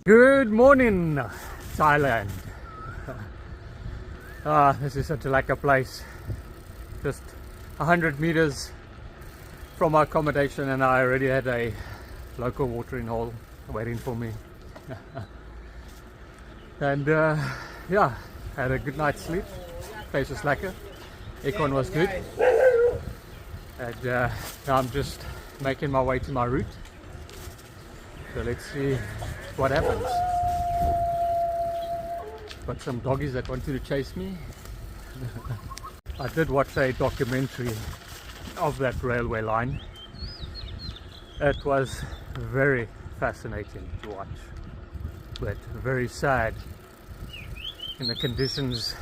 Good morning, Thailand. This is such a lekker place. Just 100 meters from my accommodation, and I already had a local watering hole waiting for me. And yeah, had a good night's sleep. Place was lekker. Aircon was good. And now I'm just making my way to my route. So let's see what happens. Got some doggies that wanted to chase me. I did watch a documentary of that railway line. It was very fascinating to watch, but very sad in the conditions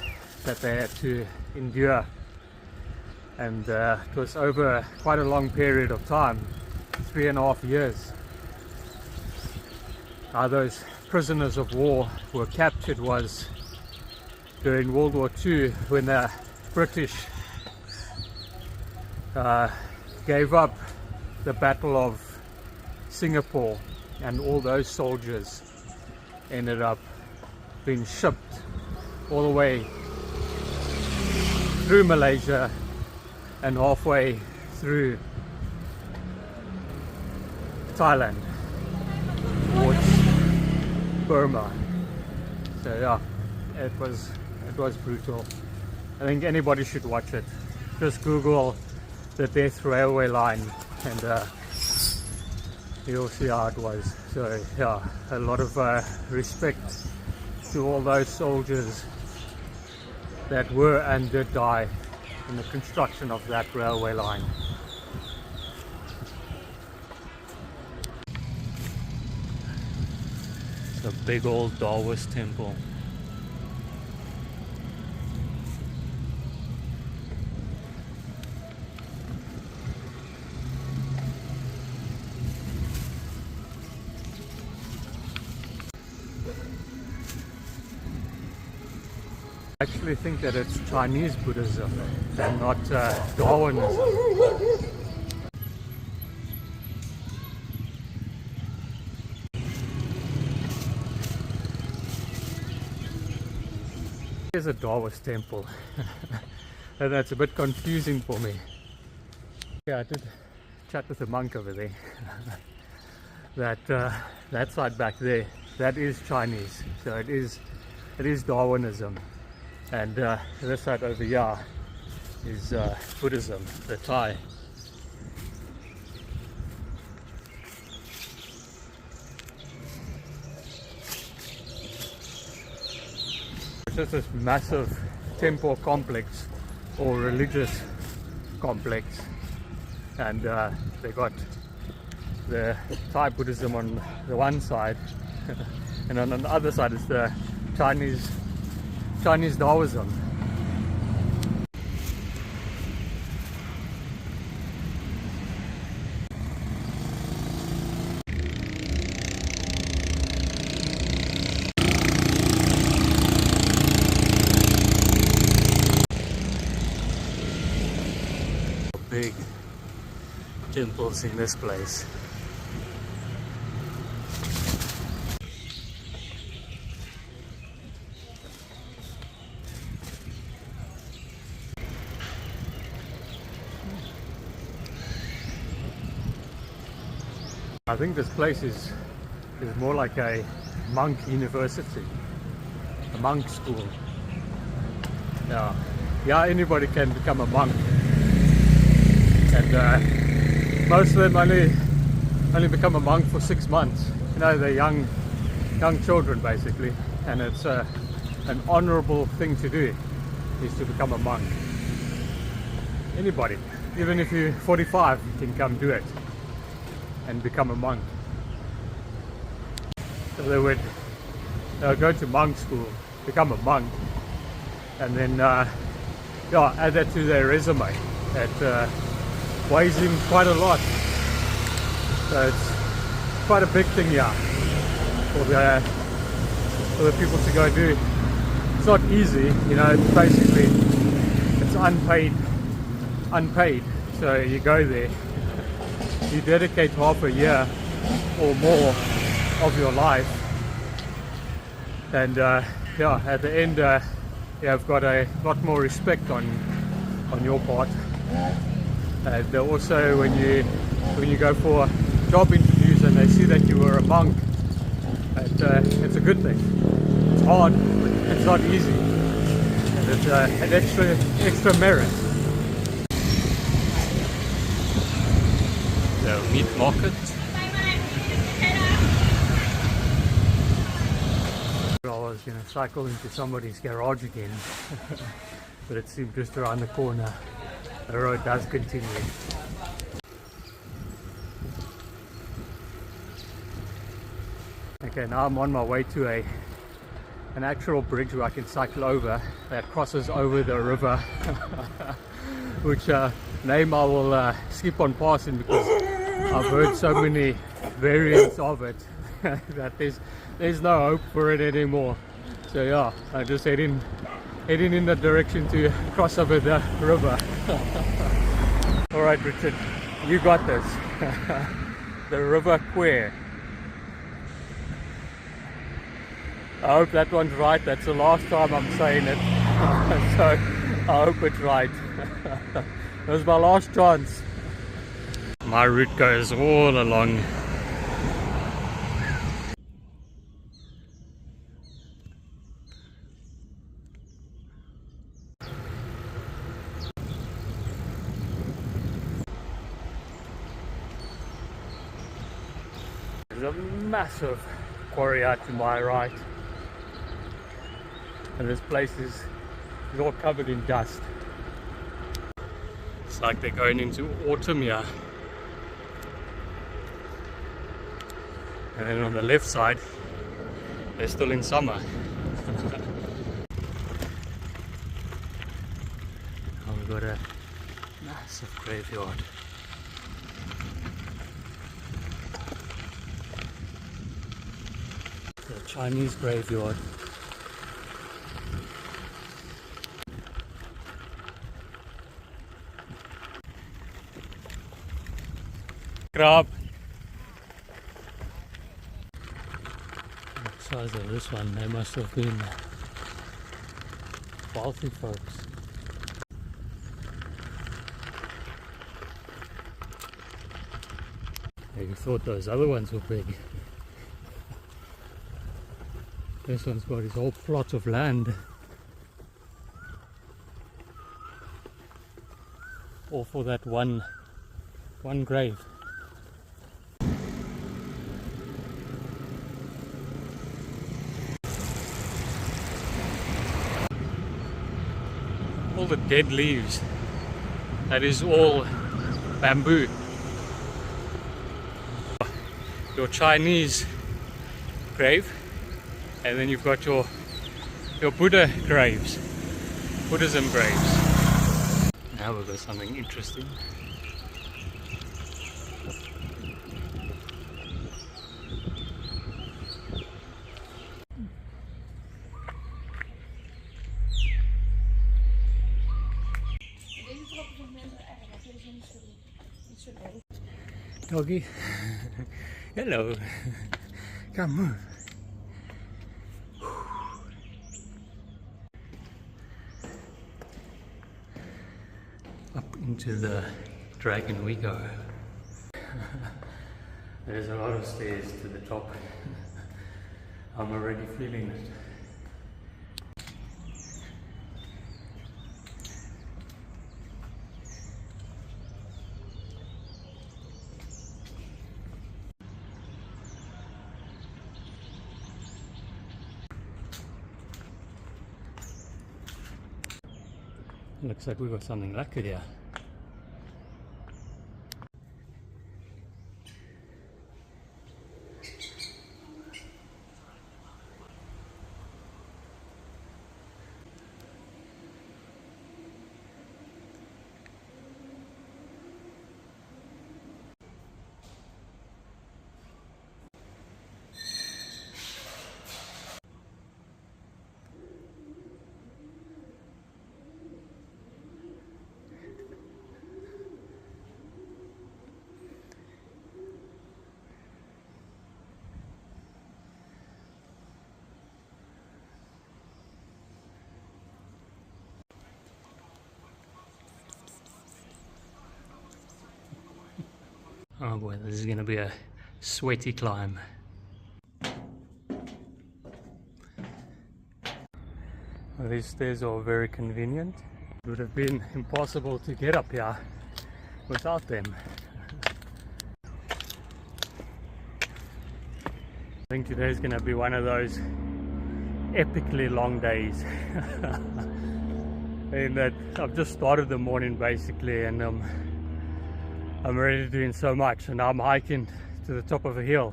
that they had to endure. And it was over quite a long period of time, 3.5 years. How those prisoners of war were captured was during World War II, when the British gave up the Battle of Singapore, and all those soldiers ended up being shipped all the way through Malaysia and halfway through Thailand towards Burma. So yeah, it was brutal. I think anybody should watch it. Just Google the Death Railway Line and you'll see how it was. So yeah, a lot of respect to all those soldiers that were and did die in the construction of that railway line. It's a big old Taoist temple. I actually think that it's Chinese Buddhism and not Darwinism. Here's a Taoist temple, and that's a bit confusing for me. Yeah, I did chat with a monk over there. That side back there, that is Chinese, so it is Darwinism. And this side over here is Buddhism, the Thai. It's just this massive temple complex or religious complex, and they got the Thai Buddhism on the one side, and on the other side is the Chinese Taoism. Big temples in this place. I think this place is more like a monk university, a monk school. Yeah, anybody can become a monk, and most of them only become a monk for 6 months. You know, they're young children basically, and it's an honorable thing to do, is to become a monk. Anybody, even if you're 45, you can come do it and become a monk. So they'll go to monk school, become a monk, and then add that to their resume. That weighs in quite a lot. So it's quite a big thing here for the people to go do. It's not easy, you know. It's basically unpaid. So you go there, you dedicate half a year or more of your life And yeah, at the end, yeah, I've got a lot more respect on your part. And also when you go for job interviews and they see that you were a monk, it's a good thing. It's hard, but it's not easy, and it's an extra merit. The meat market. I was going to cycle into somebody's garage again, but it seemed just around the corner. The road does continue. Okay, now I'm on my way to an actual bridge where I can cycle over that crosses over the river, which name I will skip on passing because I've heard so many variants of it that there's no hope for it anymore. So yeah, I'm just heading in that direction to cross over the river. Alright Richard, you got this. The River Queer. I hope that one's right. That's the last time I'm saying it. So I hope it's right. That was my last chance. My route goes all along. There's a massive quarry out to my right. And this place is all covered in dust. It's like they're going into autumn here. And then on the left side, they're still in summer. Oh, we've got a massive graveyard. The Chinese graveyard. Crab. The size of this one, they must have been wealthy folks. You thought those other ones were big. This one's got his whole plot of land. All for that one grave. All the dead leaves, that is all bamboo. Your Chinese grave, and then you've got your Buddha graves, Buddhism graves. Now we've got something interesting. Doggy, hello, come move. Up into the dragon we go. There's a lot of stairs to the top. I'm already feeling it. Looks like we've got something lucky here. Oh boy, this is going to be a sweaty climb. Well, these stairs are very convenient. It would have been impossible to get up here without them. I think today is going to be one of those epically long days. In that I've just started the morning basically, and I'm already doing so much, and I'm hiking to the top of a hill.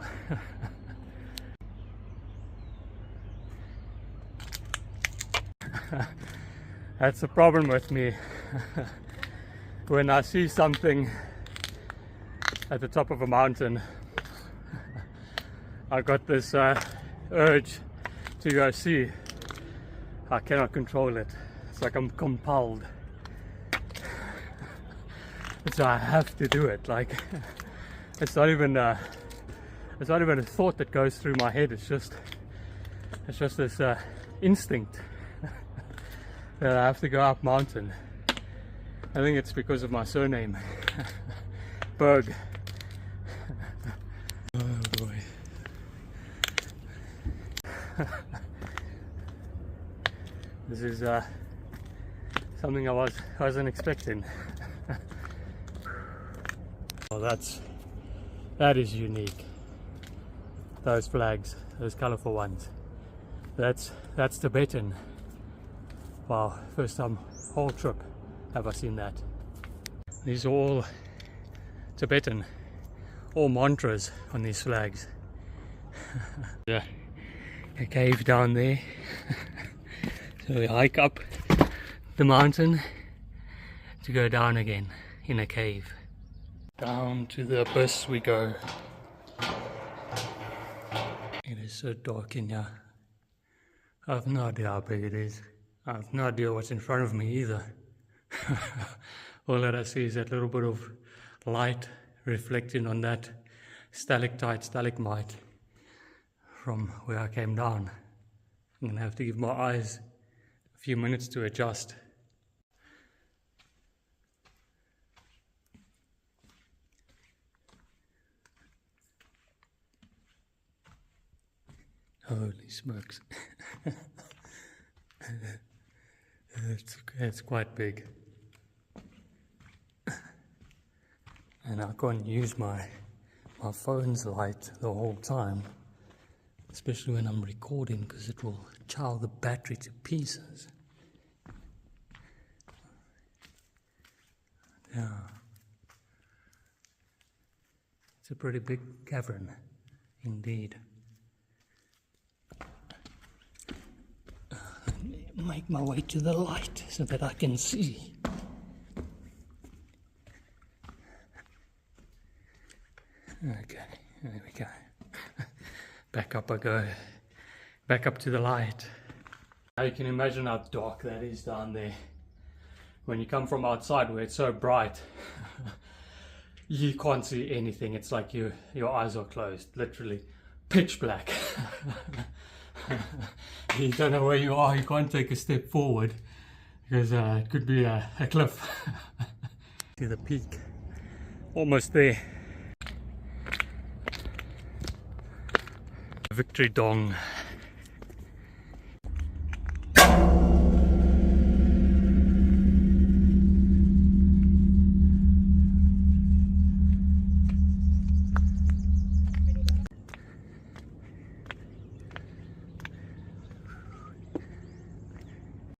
That's the problem with me. When I see something at the top of a mountain, I got this urge to go see. I cannot control it. It's like I'm compelled. So I have to do it. Like it's not even a thought that goes through my head. It's just this instinct that I have to go up mountain. I think it's because of my surname, Berg. Oh boy. This is something I wasn't expecting. Well, that is unique. Those flags, those colorful ones. That's Tibetan. Wow, first time whole trip have I seen that. These are all Tibetan, all mantras on these flags. Yeah, a cave down there. So we hike up the mountain to go down again in a cave. Down to the abyss we go. It is so dark in here. I have no idea how big it is. I have no idea what's in front of me either. All that I see is that little bit of light reflecting on that stalactite, stalagmite from where I came down. I'm going to have to give my eyes a few minutes to adjust. Holy smokes. It's quite big. And I can't use my phone's light the whole time, especially when I'm recording, because it will chow the battery to pieces. Yeah. It's a pretty big cavern indeed. Make my way to the light so that I can see. Okay, there we go. Back up I go. Back up to the light. Now you can imagine how dark that is down there. When you come from outside where it's so bright, you can't see anything. It's like your eyes are closed, literally pitch black. You don't know where you are, you can't take a step forward because it could be a cliff. To the peak, almost there. Victory Dong.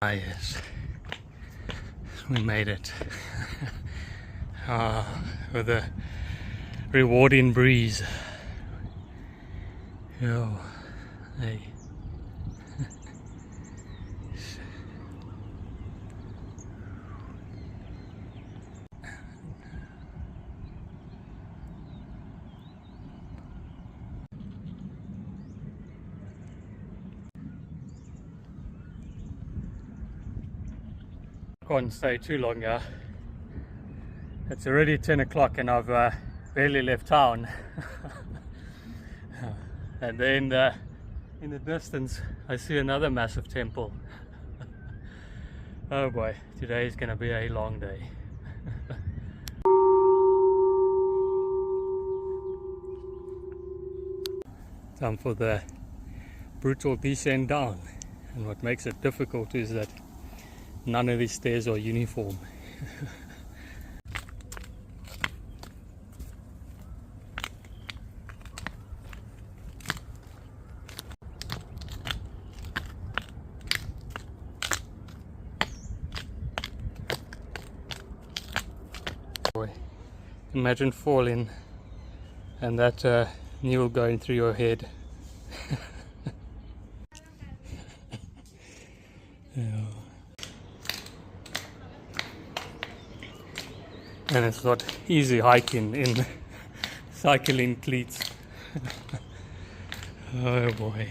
Ah yes, we made it. With a rewarding breeze. Oh, hey. Can't stay too long here. It's already 10 o'clock and I've barely left town. And then in the distance I see another massive temple. Oh boy, today is going to be a long day. time for the brutal descent down. And what makes it difficult is that none of these stairs are uniform. Imagine falling and that needle going through your head. Yeah. And it's not easy hiking in cycling cleats. Oh boy.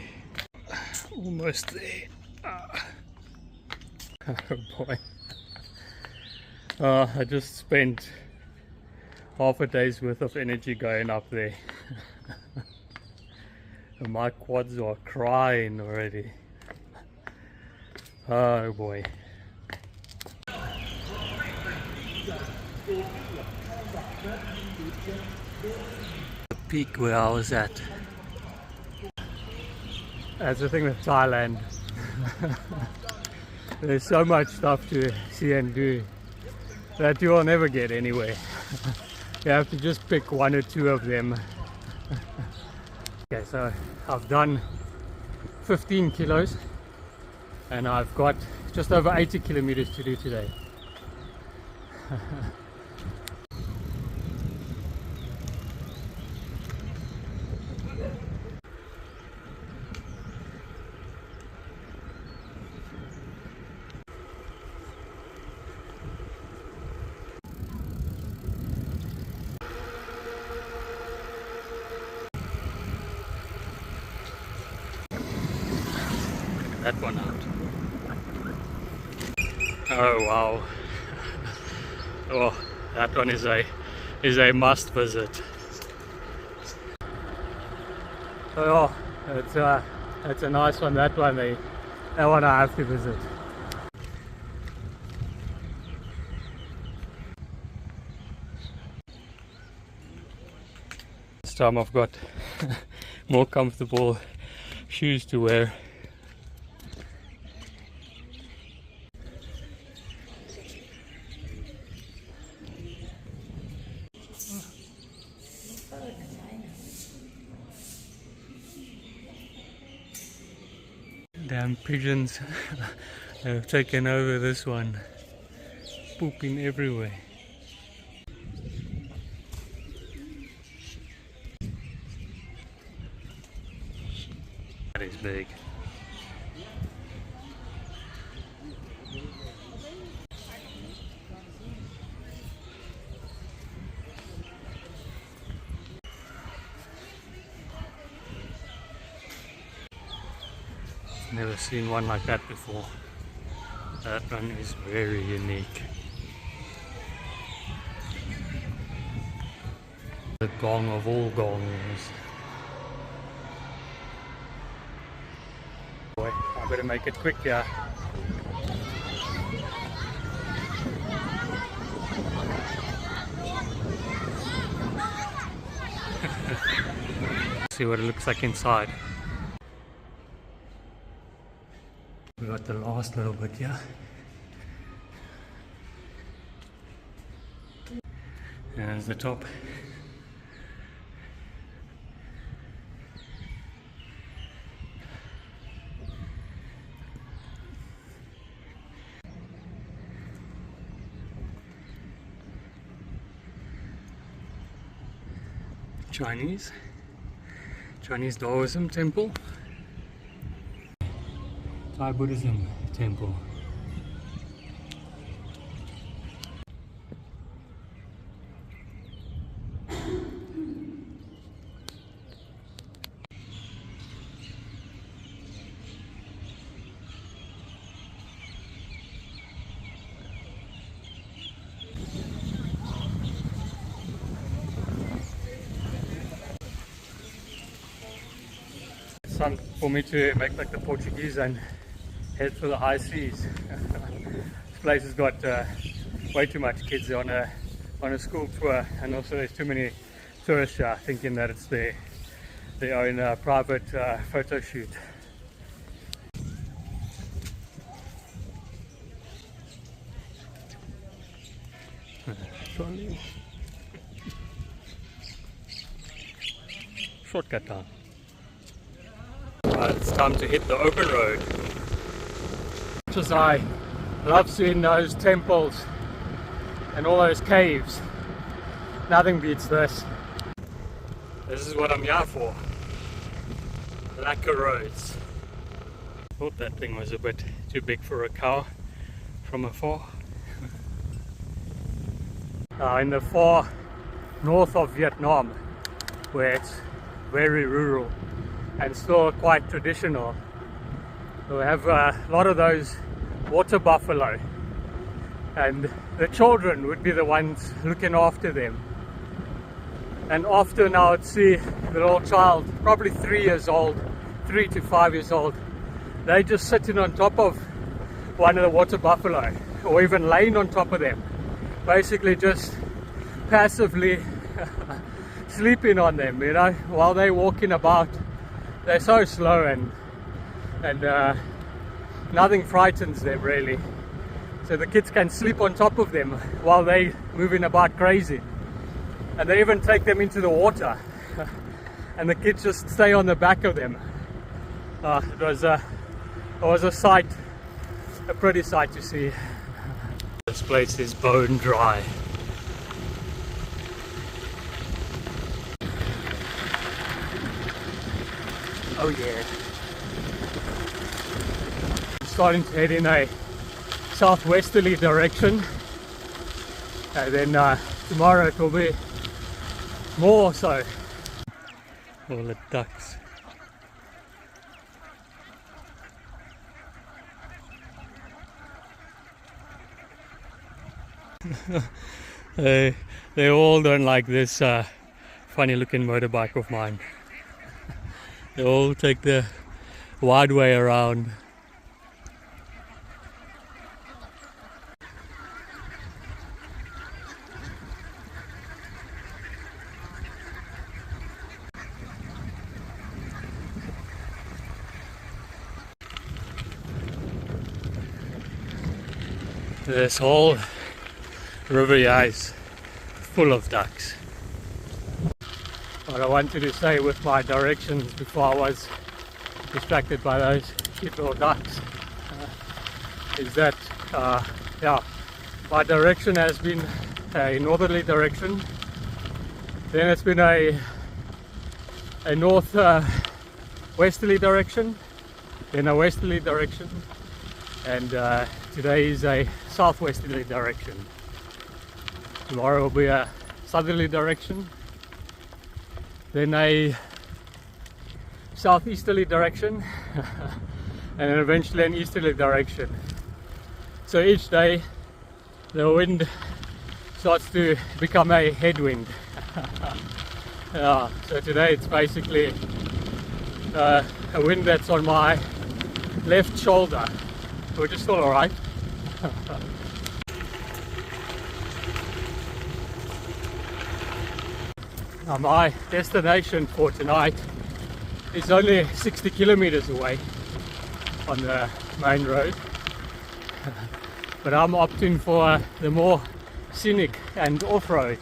Almost there. Oh boy. I just spent half a day's worth of energy going up there. And my quads are crying already. Oh boy. The peak where I was at. That's the thing with Thailand. There's so much stuff to see and do that you will never get anywhere. You have to just pick one or two of them. Okay, so I've done 15 kilos and I've got just over 80 kilometers to do today. That one out. Oh wow. Oh, that one is a must visit. Oh, it's a nice one. That one I have to visit. This time I've got more comfortable shoes to wear. Damn pigeons have taken over this one, pooping everywhere. That is big. Never seen one like that before. That one is very unique. The gong of all gongs. Boy, I better make it quick here. See what it looks like inside. We got the last little bit here. And there's the top. Chinese Taoism temple. Thai Buddhism temple. It's time for me to make like the Portuguese and head for the high seas. This place has got way too much kids on a school tour, and also there's too many tourists thinking that it's their their own private photo shoot. Shortcut time. It's time to hit the open road. Much as I love seeing those temples and all those caves, nothing beats this. This is what I'm here for. Lacquer roads. Thought that thing was a bit too big for a cow from afar. In the far north of Vietnam, where it's very rural and still quite traditional, we have a lot of those water buffalo, and the children would be the ones looking after them. And often I would see the little child, probably 3 years old, 3 to 5 years old, they just sitting on top of one of the water buffalo, or even laying on top of them, basically just passively sleeping on them, you know, while they're walking about. They're so slow, and nothing frightens them really. So the kids can sleep on top of them while they're moving about crazy. And they even take them into the water and the kids just stay on the back of them. It was a sight, a pretty sight to see. This place is bone dry. Oh yeah. I'm starting to head in a southwesterly direction, and then tomorrow it will be more so. All the ducks. They all don't like this funny looking motorbike of mine. They all take the wide way around. This whole river here is full of ducks. What I wanted to say with my directions before I was distracted by those cute little ducks is that yeah, my direction has been a northerly direction, then it's been a north westerly direction, then a westerly direction, and today is a southwesterly direction. Tomorrow will be a southerly direction, then a southeasterly direction, and then eventually an easterly direction. So each day the wind starts to become a headwind. Yeah, so today it's basically a wind that's on my left shoulder, which is still alright. Now my destination for tonight is only 60 kilometers away on the main road, but I'm opting for the more scenic and off-road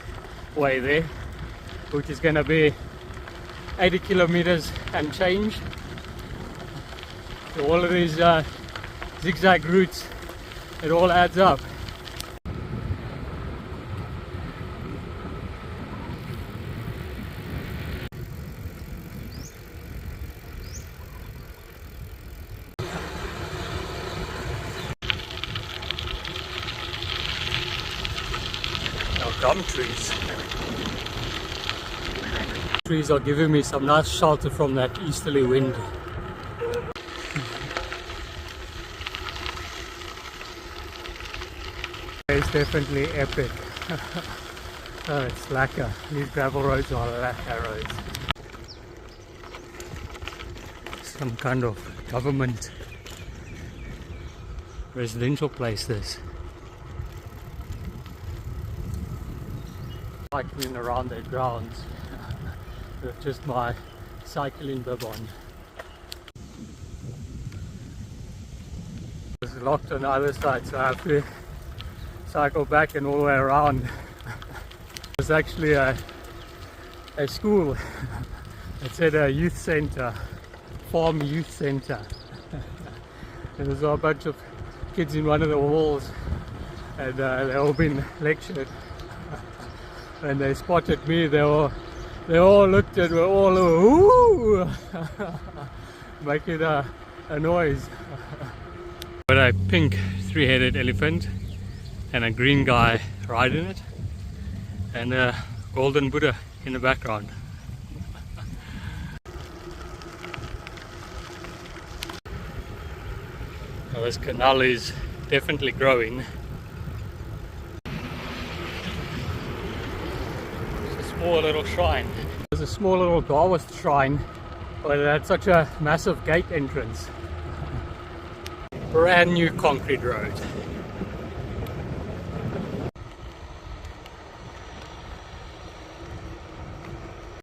way there, which is going to be 80 kilometers and change. So all of these zigzag routes, it all adds up. Gum trees. Trees are giving me some nice shelter from that easterly wind. It's definitely epic. Oh, it's lacquer. These gravel roads are lacquer roads. Some kind of government residential place this. Cycling around their grounds with just my cycling bib on. It's locked on the other side, so I have to cycle back and all the way around. It's actually a school. It's at a youth center, farm youth center. And there's a bunch of kids in one of the walls, and they've all been lectured. When they spotted me, they all looked at me, all ooh, making a noise. Got a pink three-headed elephant and a green guy riding it, and a golden Buddha in the background. Now this canal is definitely growing. It's a small little shrine. There's a small little Taoist shrine, but it had such a massive gate entrance. Brand new concrete road.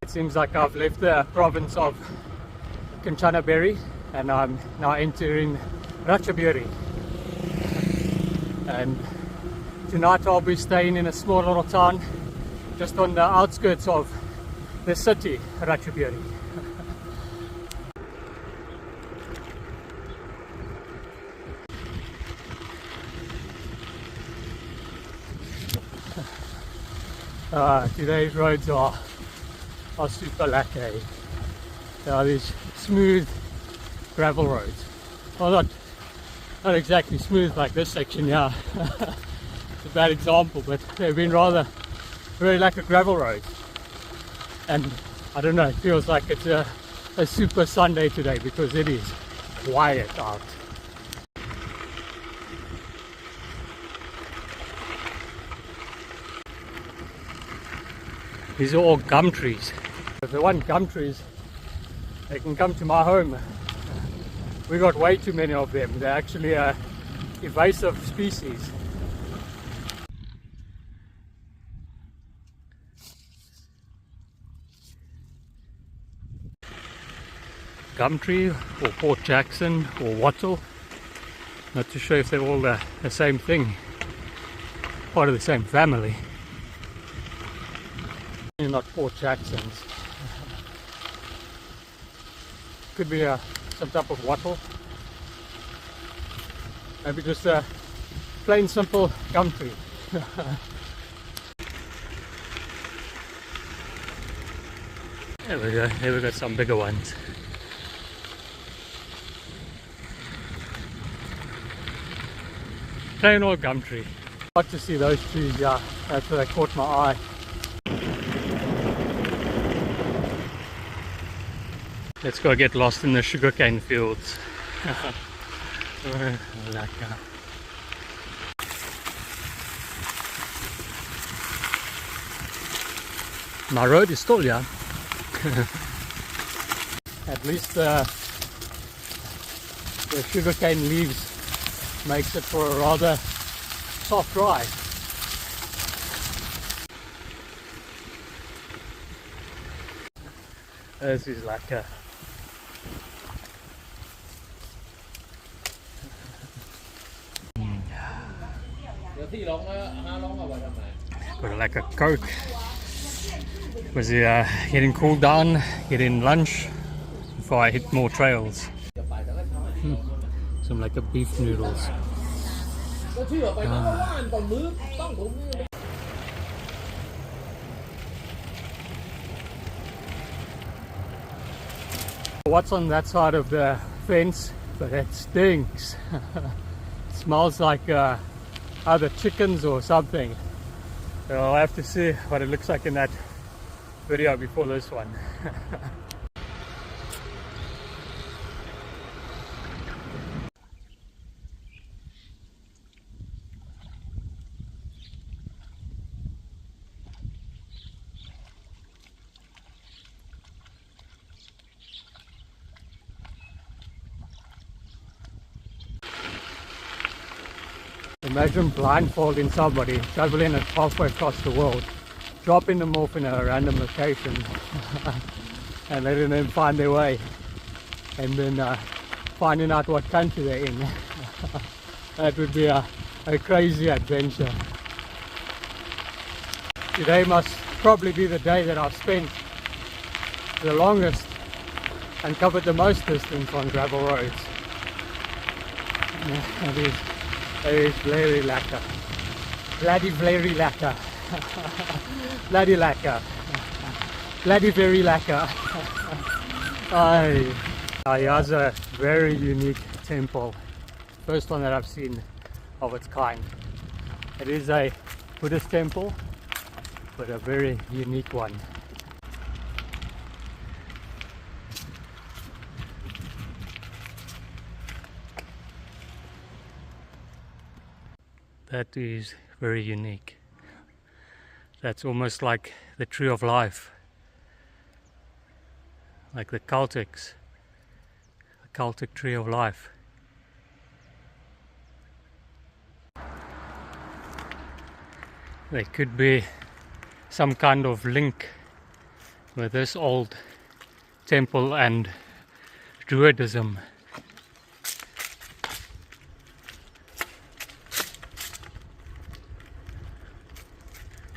It seems like I've left the province of Kanchanaburi and I'm now entering Ratchaburi. And tonight I'll be staying in a small little town just on the outskirts of the city, Ratchaburi. Today's roads are super lucky. There are these smooth gravel roads. Well, not exactly smooth like this section here. It's a bad example, but they've been rather very like a gravel road. And I don't know, it feels like it's a super Sunday today because it is quiet out. These are all gum trees. If they want gum trees, they can come to my home. We got way too many of them. They're actually an invasive species. Gum tree or Port Jackson or wattle. Not too sure if they're all the same thing. Part of the same family. Not Port Jacksons. Could be some type of wattle. Maybe just a plain simple gum tree. There we go. Here we got some bigger ones. Plain old gum tree. Got to see those trees. Yeah, that's what caught my eye. Let's go get lost in the sugarcane fields. My road is still here. At least the sugarcane leaves makes it for a rather soft ride. This is like a got like a Coke. Was getting cooled down, getting lunch before I hit more trails. Some like a beef noodles. What's on that side of the fence? But it stinks. It smells like either chickens or something. So I'll have to see what it looks like in that video before this one. Imagine blindfolding somebody, traveling halfway across the world, dropping them off in a random location. and letting them find their way, and then finding out what country they're in. That would be a crazy adventure. Today must probably be the day that I've spent the longest and covered the most distance on gravel roads. It is very lekker. Bloody very lekker. Bloody lekker. Bloody very lekker. Here's a very unique temple. First one that I've seen of its kind. It is a Buddhist temple, but a very unique one. That is very unique. That's almost like the tree of life, like the Celtic tree of life. There could be some kind of link with this old temple and Druidism.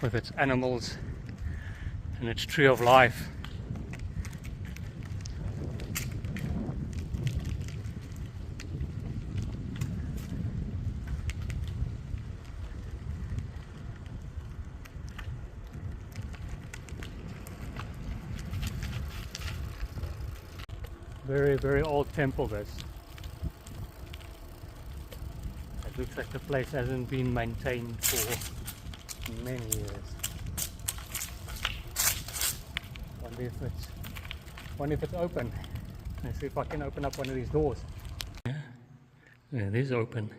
With its animals and its tree of life. Very, very old temple this. It looks like the place hasn't been maintained for many years. Wonder if it's open. Let's see if I can open up one of these doors. Yeah, it is open.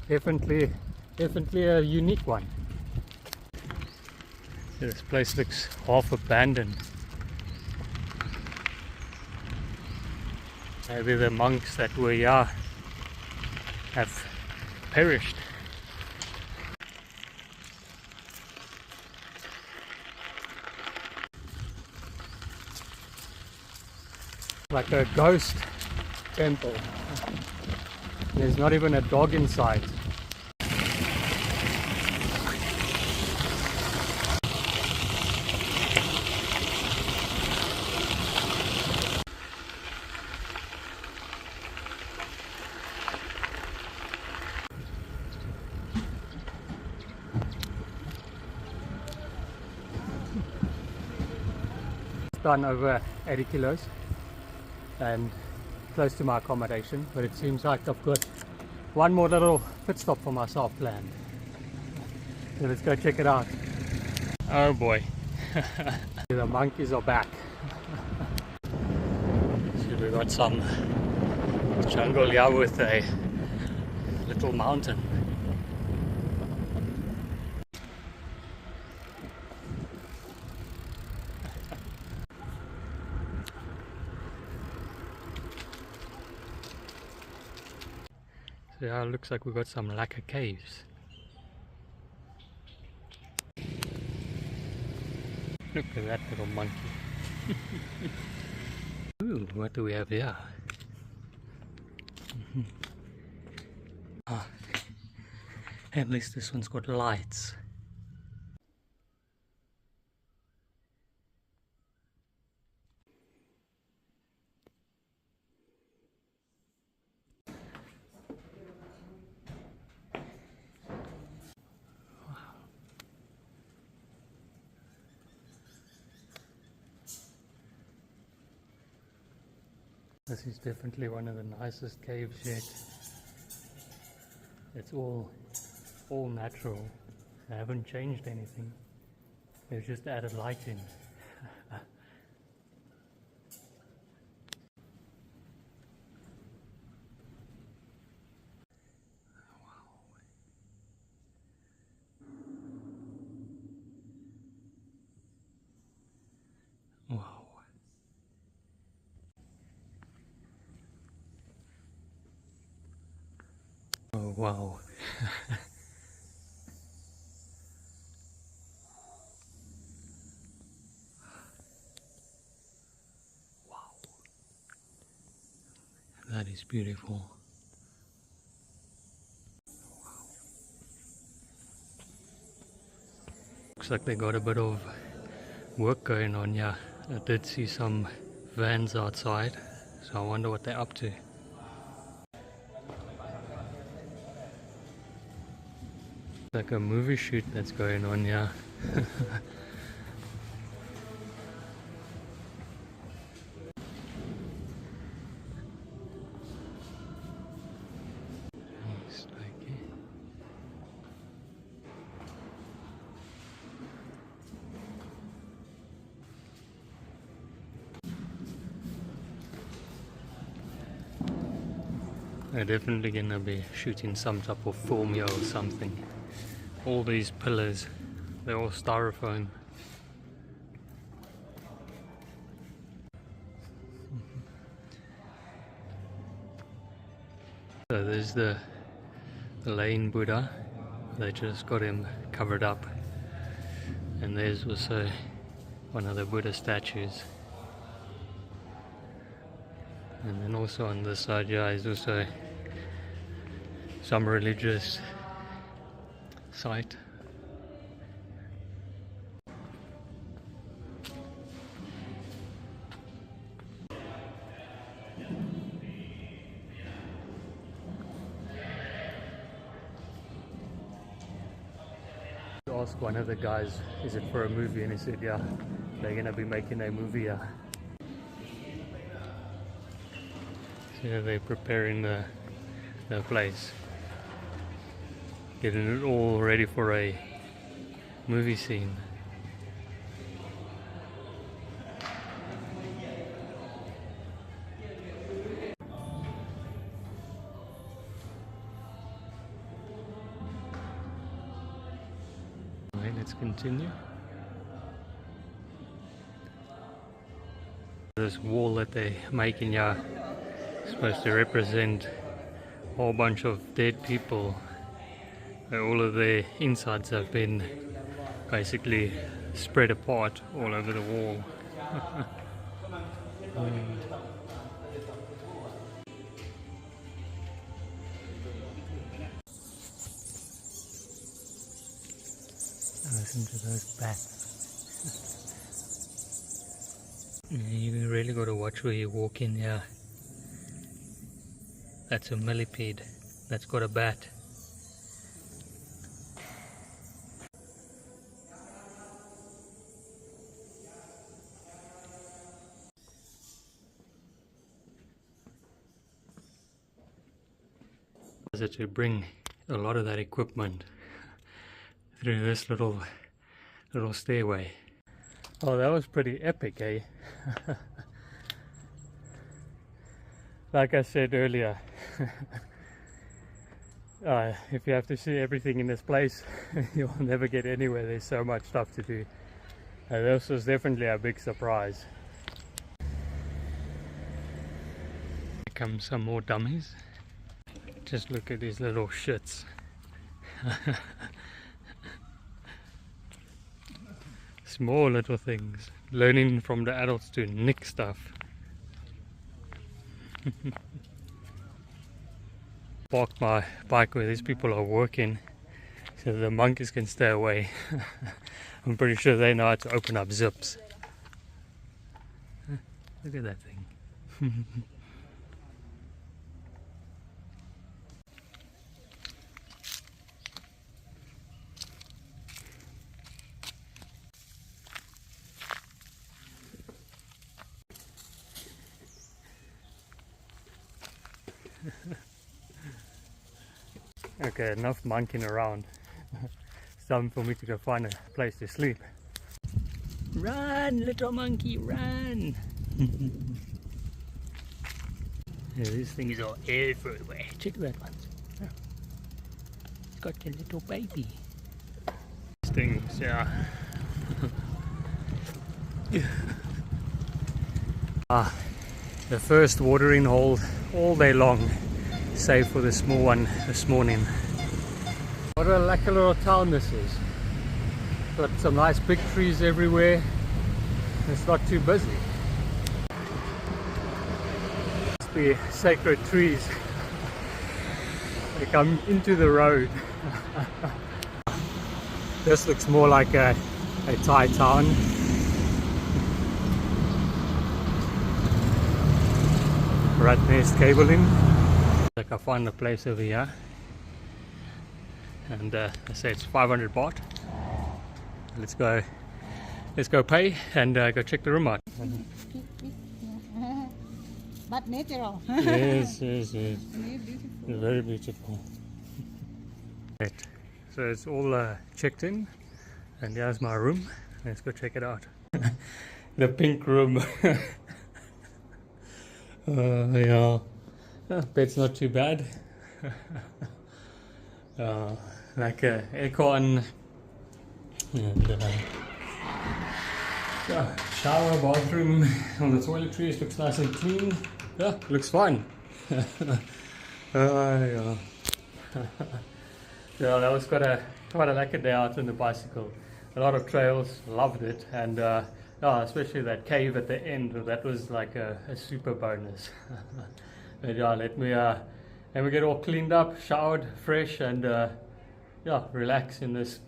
Definitely a unique one. This place looks half abandoned. Maybe the monks that were here have perished. Like a ghost temple. There's not even a dog inside. Done over 80 kilos and close to my accommodation, but it seems like I've got one more little pit stop for myself planned. So let's go check it out. Oh boy. The monkeys are back. So we got some jungle here with a little mountain. So yeah, it looks like we've got some lacquer caves. Look at that little monkey. Ooh, what do we have here? Ah, at least this one's got lights. This is definitely one of the nicest caves yet. It's all natural. They haven't changed anything. They've just added light in. Wow. Oh wow. Wow. That is beautiful. Looks like they got a bit of work going on here. I did see some vans outside, so I wonder what they're up to. Like a movie shoot that's going on here. They're definitely gonna be shooting some type of film here or something. All these pillars, they're all styrofoam. So there's the Lane Buddha. They just got him covered up. And there's also one of the Buddha statues. And then also on this side here is also some religious site. I asked one of the guys, is it for a movie? And he said, yeah, they're gonna be making a movie here. So they're preparing the place, getting it all ready for a movie scene. Okay, let's continue. This wall that they're making here is supposed to represent a whole bunch of dead people. All of their insides have been basically spread apart all over the wall. Listen to those bats. You really got to watch where you walk in here. That's a millipede. That's got a bat. To bring a lot of that equipment through this little stairway. Oh, that was pretty epic, eh? Like I said earlier, if you have to see everything in this place, you'll never get anywhere. There's so much stuff to do. This was definitely a big surprise. Here come some more dummies. Just look at these little shits. Small little things. Learning from the adults to nick stuff. Park my bike where these people are working so the monkeys can stay away. I'm pretty sure they know how to open up zips. Look at that thing. Okay, enough monkeying around. It's time for me to go find a place to sleep. Run, little monkey, run! Yeah, these things are everywhere. Check that one. Oh. It's got a little baby. These things, yeah. The first watering hole all day long. save for the small one this morning. What a lucky little town this is. Got some nice big trees everywhere. It's not too busy. Must be sacred trees. They come into the road. This looks more like a Thai town. Rat nest cabling. Like I find a place over here, and I say it's 500 baht. Let's go pay and go check the room out. But natural. Yes. Very beautiful. Very beautiful. Right. So it's all checked in, and here's my room. Let's go check it out. The pink room. Yeah, bed's not too bad. Like a aircon, and yeah, shower, bathroom, all the toiletries looks nice and clean. Yeah, looks fine. Yeah. Yeah, that was quite a lucky day out on the bicycle. A lot of trails, loved it, and yeah, especially that cave at the end. That was like a super bonus. But yeah, let me get all cleaned up, showered, fresh, and yeah, relax in this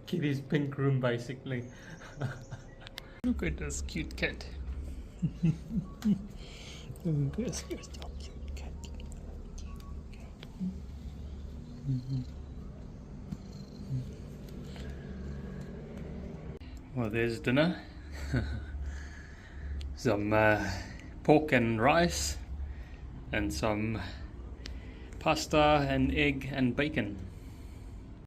kiddie's pink room basically. Look at this cute cat. This is a cute cat. Well, there's dinner. Some pork and rice, and some pasta and egg and bacon.